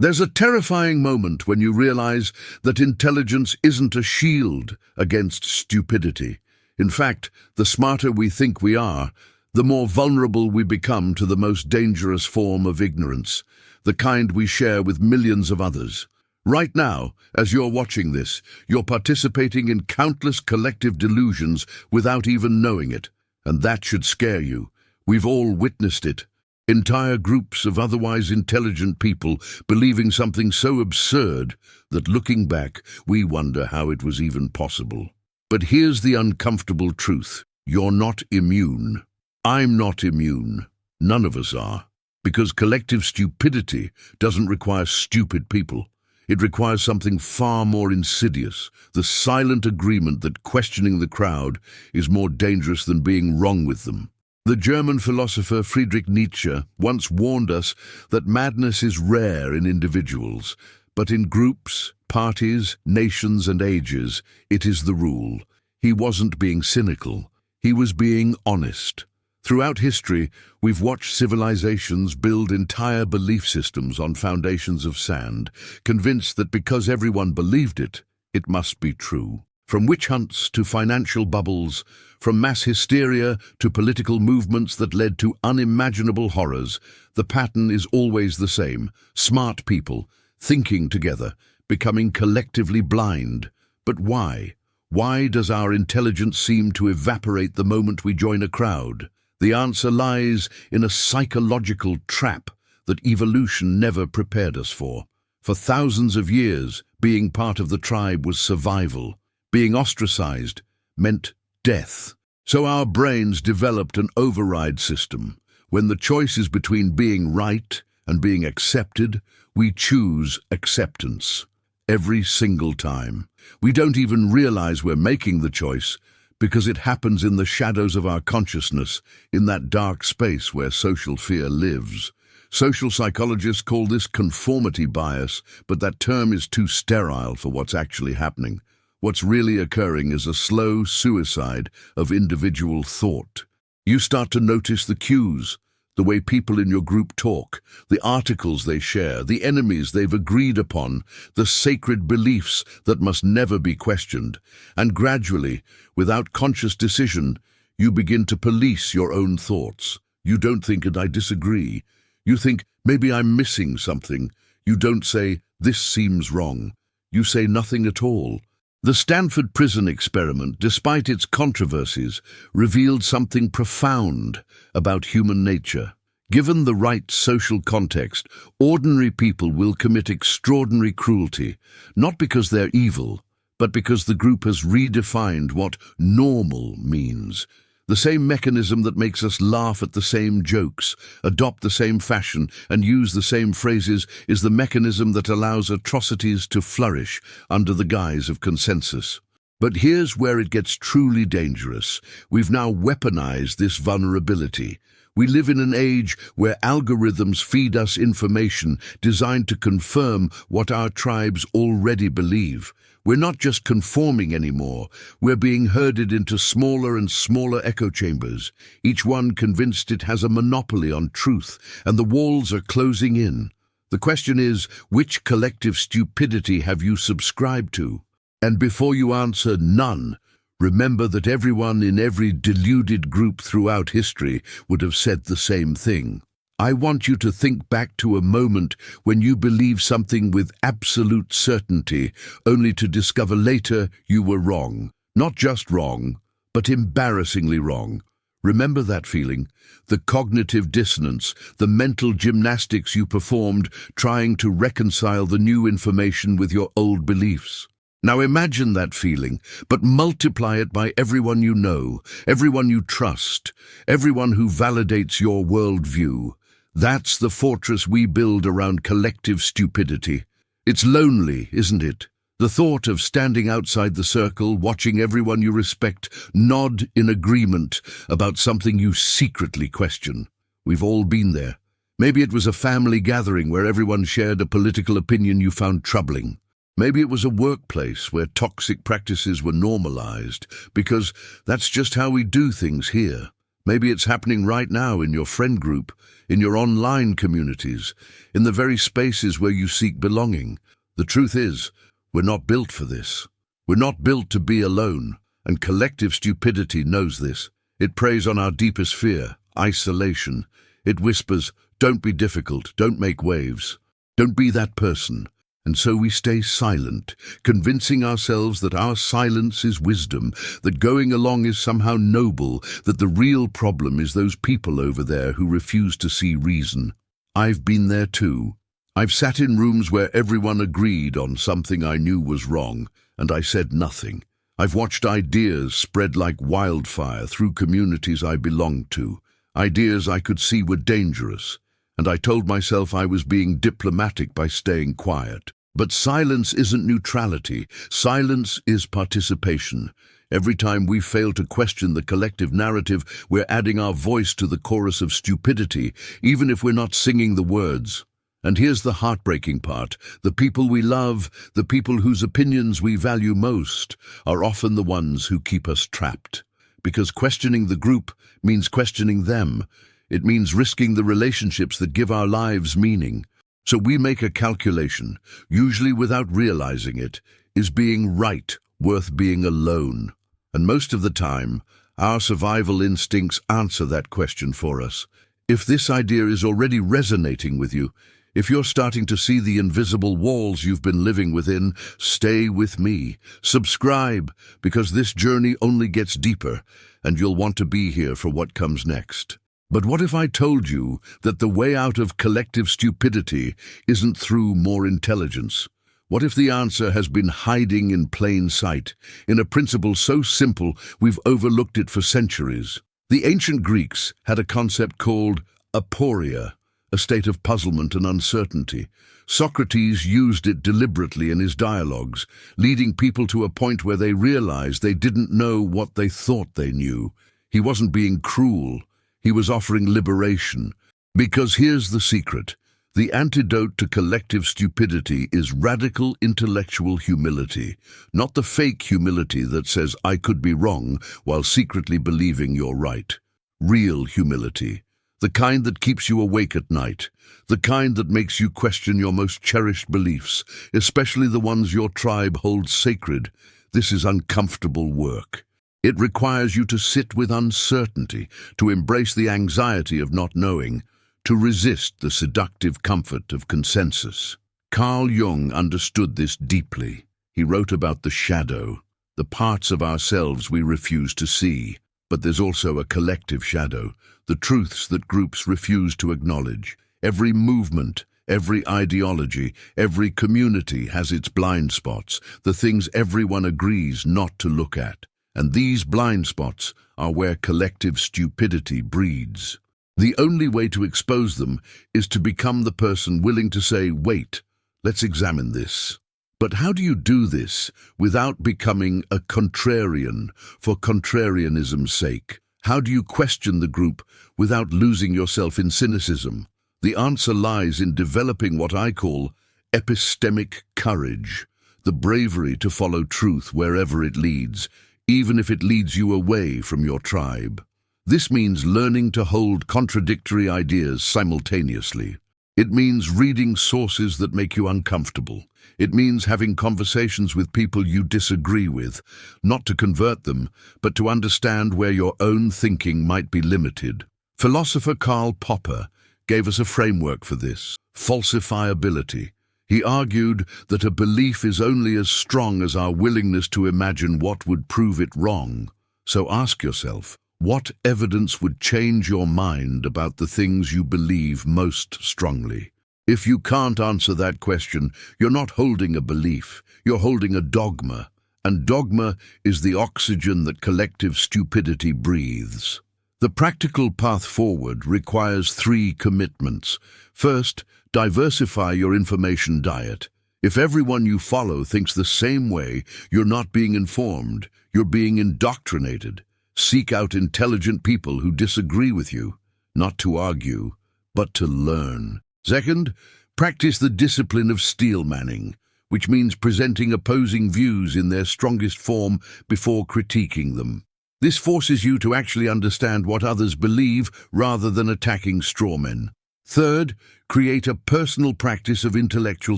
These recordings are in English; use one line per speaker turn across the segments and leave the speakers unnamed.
There's a terrifying moment when you realize that intelligence isn't a shield against stupidity. In fact, the smarter we think we are, the more vulnerable we become to the most dangerous form of ignorance, the kind we share with millions of others. Right now, as you're watching this, you're participating in countless collective delusions without even knowing it, and that should scare you. We've all witnessed it. Entire groups of otherwise intelligent people believing something so absurd that looking back, we wonder how it was even possible. But here's the uncomfortable truth. You're not immune. I'm not immune. None of us are. Because collective stupidity doesn't require stupid people. It requires something far more insidious, the silent agreement that questioning the crowd is more dangerous than being wrong with them. The German philosopher Friedrich Nietzsche once warned us that madness is rare in individuals, but in groups, parties, nations and ages, it is the rule. He wasn't being cynical. He was being honest. Throughout history, we've watched civilizations build entire belief systems on foundations of sand, convinced that because everyone believed it, it must be true. From witch hunts to financial bubbles, from mass hysteria to political movements that led to unimaginable horrors, the pattern is always the same. Smart people, thinking together, becoming collectively blind. But why? Why does our intelligence seem to evaporate the moment we join a crowd? The answer lies in a psychological trap that evolution never prepared us for. For thousands of years, being part of the tribe was survival. Being ostracized meant death. So our brains developed an override system. When the choice is between being right and being accepted, we choose acceptance. Every single time. We don't even realize we're making the choice because it happens in the shadows of our consciousness, in that dark space where social fear lives. Social psychologists call this conformity bias, but that term is too sterile for what's actually happening. What's really occurring is a slow suicide of individual thought. You start to notice the cues, the way people in your group talk, the articles they share, the enemies they've agreed upon, the sacred beliefs that must never be questioned. And gradually, without conscious decision, you begin to police your own thoughts. You don't think, and I disagree. You think, maybe I'm missing something. You don't say, this seems wrong. You say nothing at all. The Stanford prison experiment, despite its controversies, revealed something profound about human nature. Given the right social context, ordinary people will commit extraordinary cruelty, not because they're evil, but because the group has redefined what normal means. The same mechanism that makes us laugh at the same jokes, adopt the same fashion, and use the same phrases is the mechanism that allows atrocities to flourish under the guise of consensus. But here's where it gets truly dangerous. We've now weaponized this vulnerability. We live in an age where algorithms feed us information designed to confirm what our tribes already believe. We're not just conforming anymore, we're being herded into smaller and smaller echo chambers, each one convinced it has a monopoly on truth, and the walls are closing in. The question is, which collective stupidity have you subscribed to? And before you answer none, remember that everyone in every deluded group throughout history would have said the same thing. I want you to think back to a moment when you believed something with absolute certainty, only to discover later you were wrong. Not just wrong, but embarrassingly wrong. Remember that feeling? The cognitive dissonance, the mental gymnastics you performed trying to reconcile the new information with your old beliefs. Now imagine that feeling, but multiply it by everyone you know, everyone you trust, everyone who validates your worldview. That's the fortress we build around collective stupidity. It's lonely, isn't it? The thought of standing outside the circle, watching everyone you respect nod in agreement about something you secretly question. We've all been there. Maybe it was a family gathering where everyone shared a political opinion you found troubling. Maybe it was a workplace where toxic practices were normalized, because that's just how we do things here. Maybe it's happening right now in your friend group, in your online communities, in the very spaces where you seek belonging. The truth is, we're not built for this. We're not built to be alone, and collective stupidity knows this. It preys on our deepest fear, isolation. It whispers, don't be difficult, don't make waves, don't be that person. And so we stay silent, convincing ourselves that our silence is wisdom, that going along is somehow noble, that the real problem is those people over there who refuse to see reason. I've been there too. I've sat in rooms where everyone agreed on something I knew was wrong, and I said nothing. I've watched ideas spread like wildfire through communities I belonged to, ideas I could see were dangerous, and I told myself I was being diplomatic by staying quiet. But silence isn't neutrality. Silence is participation. Every time we fail to question the collective narrative, we're adding our voice to the chorus of stupidity, even if we're not singing the words. And here's the heartbreaking part. The people we love, the people whose opinions we value most, are often the ones who keep us trapped. Because questioning the group means questioning them. It means risking the relationships that give our lives meaning. So we make a calculation, usually without realizing it. Is being right worth being alone? And most of the time, our survival instincts answer that question for us. If this idea is already resonating with you, if you're starting to see the invisible walls you've been living within, stay with me. Subscribe, because this journey only gets deeper, and you'll want to be here for what comes next. But what if I told you that the way out of collective stupidity isn't through more intelligence? What if the answer has been hiding in plain sight, in a principle so simple we've overlooked it for centuries? The ancient Greeks had a concept called aporia, a state of puzzlement and uncertainty. Socrates used it deliberately in his dialogues, leading people to a point where they realized they didn't know what they thought they knew. He wasn't being cruel. He was offering liberation. Because here's the secret. The antidote to collective stupidity is radical intellectual humility, not the fake humility that says I could be wrong while secretly believing you're right. Real humility, the kind that keeps you awake at night, the kind that makes you question your most cherished beliefs, especially the ones your tribe holds sacred. This is uncomfortable work. It requires you to sit with uncertainty, to embrace the anxiety of not knowing, to resist the seductive comfort of consensus. Carl Jung understood this deeply. He wrote about the shadow, the parts of ourselves we refuse to see. But there's also a collective shadow, the truths that groups refuse to acknowledge. Every movement, every ideology, every community has its blind spots, the things everyone agrees not to look at. And these blind spots are where collective stupidity breeds. The only way to expose them is to become the person willing to say, wait, let's examine this. But how do you do this without becoming a contrarian for contrarianism's sake? How do you question the group without losing yourself in cynicism? The answer lies in developing what I call epistemic courage, the bravery to follow truth wherever it leads, even if it leads you away from your tribe. This means learning to hold contradictory ideas simultaneously. It means reading sources that make you uncomfortable. It means having conversations with people you disagree with, not to convert them, but to understand where your own thinking might be limited. Philosopher Karl Popper gave us a framework for this: falsifiability. He argued that a belief is only as strong as our willingness to imagine what would prove it wrong. So ask yourself, what evidence would change your mind about the things you believe most strongly? If you can't answer that question, you're not holding a belief, you're holding a dogma. And dogma is the oxygen that collective stupidity breathes. The practical path forward requires 3 commitments. First, diversify your information diet. If everyone you follow thinks the same way, you're not being informed, you're being indoctrinated. Seek out intelligent people who disagree with you, not to argue, but to learn. Second, practice the discipline of steel manning, which means presenting opposing views in their strongest form before critiquing them. This forces you to actually understand what others believe rather than attacking strawmen. Third, create a personal practice of intellectual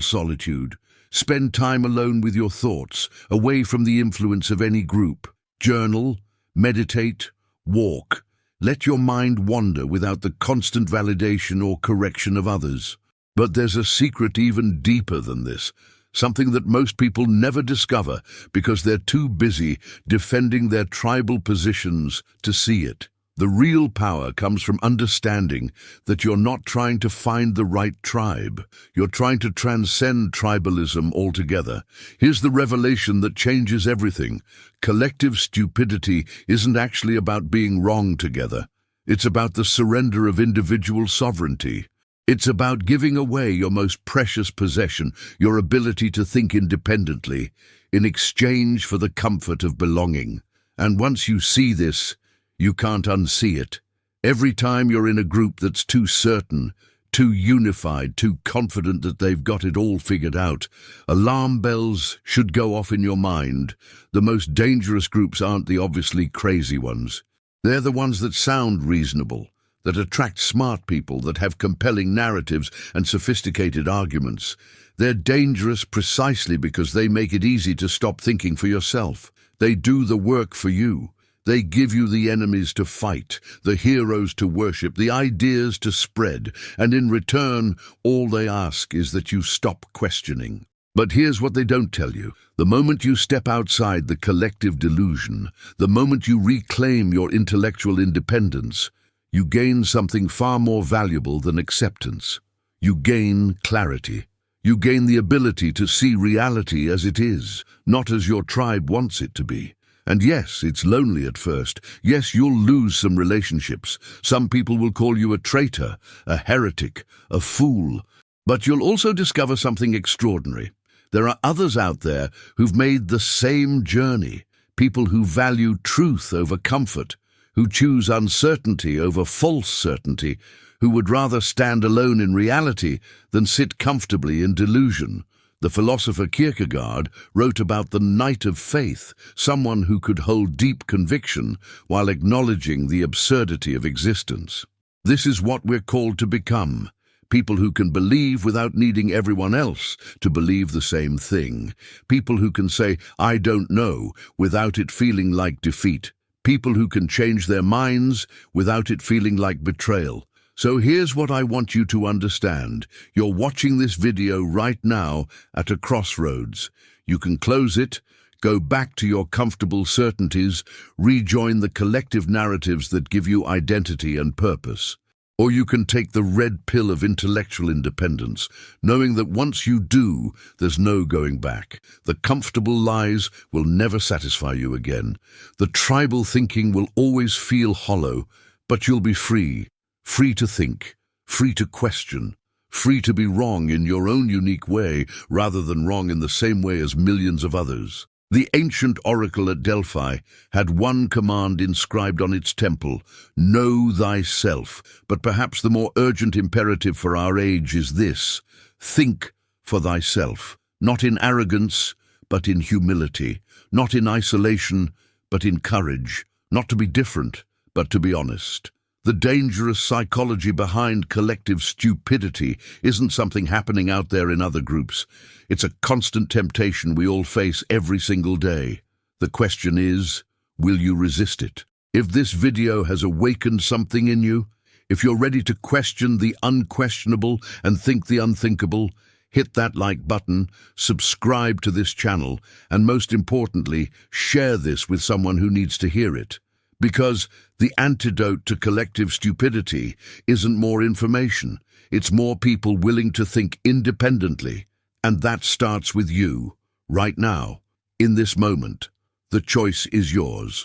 solitude. Spend time alone with your thoughts, away from the influence of any group. Journal, meditate, walk. Let your mind wander without the constant validation or correction of others. But there's a secret even deeper than this, something that most people never discover because they're too busy defending their tribal positions to see it. The real power comes from understanding that you're not trying to find the right tribe. You're trying to transcend tribalism altogether. Here's the revelation that changes everything. Collective stupidity isn't actually about being wrong together. It's about the surrender of individual sovereignty. It's about giving away your most precious possession, your ability to think independently, in exchange for the comfort of belonging. And once you see this, you can't unsee it. Every time you're in a group that's too certain, too unified, too confident that they've got it all figured out, alarm bells should go off in your mind. The most dangerous groups aren't the obviously crazy ones. They're the ones that sound reasonable, that attract smart people, that have compelling narratives and sophisticated arguments. They're dangerous precisely because they make it easy to stop thinking for yourself. They do the work for you. They give you the enemies to fight, the heroes to worship, the ideas to spread, and in return, all they ask is that you stop questioning. But here's what they don't tell you. The moment you step outside the collective delusion, the moment you reclaim your intellectual independence, you gain something far more valuable than acceptance. You gain clarity. You gain the ability to see reality as it is, not as your tribe wants it to be. And yes, it's lonely at first. Yes, you'll lose some relationships. Some people will call you a traitor, a heretic, a fool. But you'll also discover something extraordinary. There are others out there who've made the same journey. People who value truth over comfort, who choose uncertainty over false certainty, who would rather stand alone in reality than sit comfortably in delusion. The philosopher Kierkegaard wrote about the knight of faith, someone who could hold deep conviction while acknowledging the absurdity of existence. This is what we're called to become. People who can believe without needing everyone else to believe the same thing. People who can say, "I don't know," without it feeling like defeat. People who can change their minds without it feeling like betrayal. So here's what I want you to understand. You're watching this video right now at a crossroads. You can close it, go back to your comfortable certainties, rejoin the collective narratives that give you identity and purpose. Or you can take the red pill of intellectual independence, knowing that once you do, there's no going back. The comfortable lies will never satisfy you again. The tribal thinking will always feel hollow, but you'll be free. Free to think, free to question, free to be wrong in your own unique way rather than wrong in the same way as millions of others. The ancient oracle at Delphi had one command inscribed on its temple: know thyself. But perhaps the more urgent imperative for our age is this: think for thyself, not in arrogance, but in humility, not in isolation, but in courage, not to be different, but to be honest. The dangerous psychology behind collective stupidity isn't something happening out there in other groups. It's a constant temptation we all face every single day. The question is, will you resist it? If this video has awakened something in you, if you're ready to question the unquestionable and think the unthinkable, hit that like button, subscribe to this channel, and most importantly, share this with someone who needs to hear it. Because the antidote to collective stupidity isn't more information, it's more people willing to think independently. And that starts with you, right now, in this moment. The choice is yours.